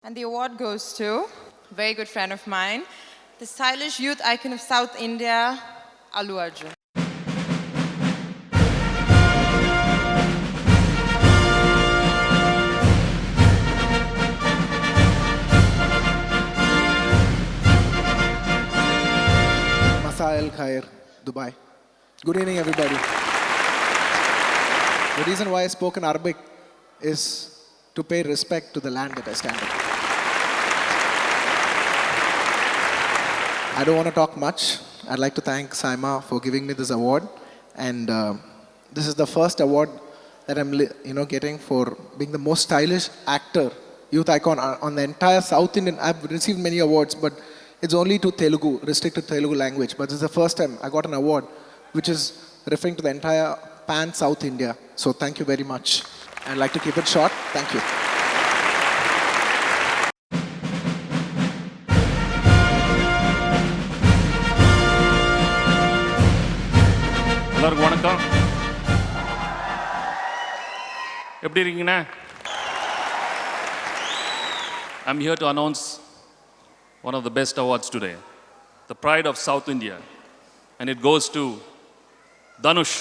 And the award goes to a very good friend of mine, the stylish youth icon of South India, Allu Arjun. Masa Al Khair, Dubai. Good evening, everybody. The reason why I spoke in Arabic is to pay respect to the land that I stand on. I don't want to talk much. I'd like to thank Saima for giving me this award. And this is the first award that I'm getting for being the most stylish actor, youth icon on the entire South Indian. I've received many awards, but it's only to Telugu, restricted to Telugu language. But this is the first time I got an award which is referring to the entire pan South India. So thank you very much. I'd like to keep it short. Thank you. எல்லாருக்கும் வணக்கம். எப்படி இருக்கீங்கண்ணா? I'm here to announce one of the best awards today, the Pride of South India, and it goes to Dhanush.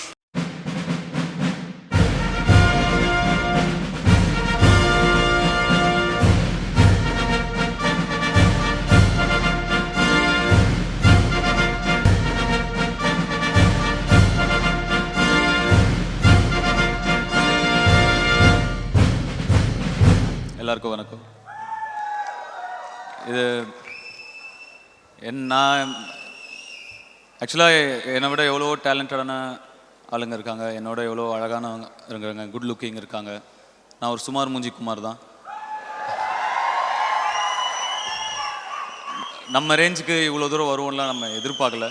எல்லாருக்கும் வணக்கம். இது நான் ஆக்சுவலாக என்னை விட எவ்வளோ டேலண்டடான ஆளுங்க இருக்காங்க, என்னோட எவ்வளோ அழகானவங்க இருக்காங்க, குட் லுக்கிங் இருக்காங்க. நான் ஒரு சுமார் மூஞ்சி குமார் தான். நம்ம ரேஞ்சுக்கு இவ்வளோ தூரம் வருவோம்லாம் நம்ம எதிர்பார்க்கல.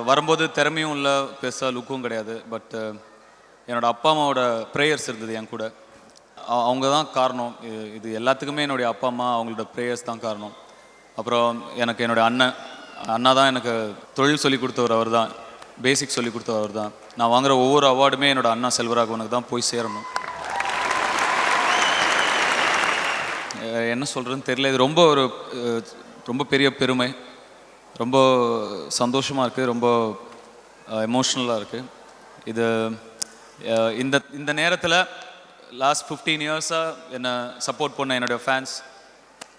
வரும்போது திறமையும் இல்லை, பெருசாக லுக்கும் கிடையாது. பட் என்னோடய அப்பா அம்மாவோட ப்ரேயர்ஸ் இருந்தது என் கூட. அவங்க தான் காரணம். இது எல்லாத்துக்குமே என்னுடைய அப்பா அம்மா, அவங்களோட ப்ரேயர்ஸ் தான் காரணம். அப்புறம் எனக்கு என்னுடைய அண்ணா தான் எனக்கு தொழில் சொல்லி கொடுத்தவர். அவர் தான் பேசிக் சொல்லி கொடுத்தவர். அவர் தான் நான் வாங்குகிற ஒவ்வொரு அவார்டுமே என்னோடய அண்ணா செல்வராகவனுக்கு தான் போய் சேரணும். என்ன சொல்கிறதுன்னு தெரியல. இது ரொம்ப பெரிய பெருமை, ரொம்ப சந்தோஷமாக இருக்குது, ரொம்ப எமோஷ்னலாக இருக்குது. இது இந்த நேரத்தில் லாஸ்ட் 15 இயர்ஸாக என்னை சப்போர்ட் பண்ண என்னுடைய ஃபேன்ஸ்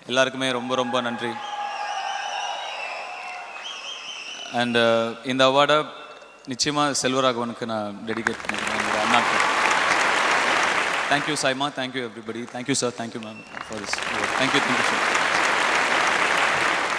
எல்லாருக்குமே ரொம்ப ரொம்ப நன்றி. அண்ட் இந்த அவார்டை நிச்சயமாக செல்வராகவனுக்கு நான் டெடிகேட் பண்ணிக்கிறேன், என்னோட அண்ணாக்கு. Thank you Saima, thank you everybody, thank you sir, thank you ma'am for this. Thank you sir.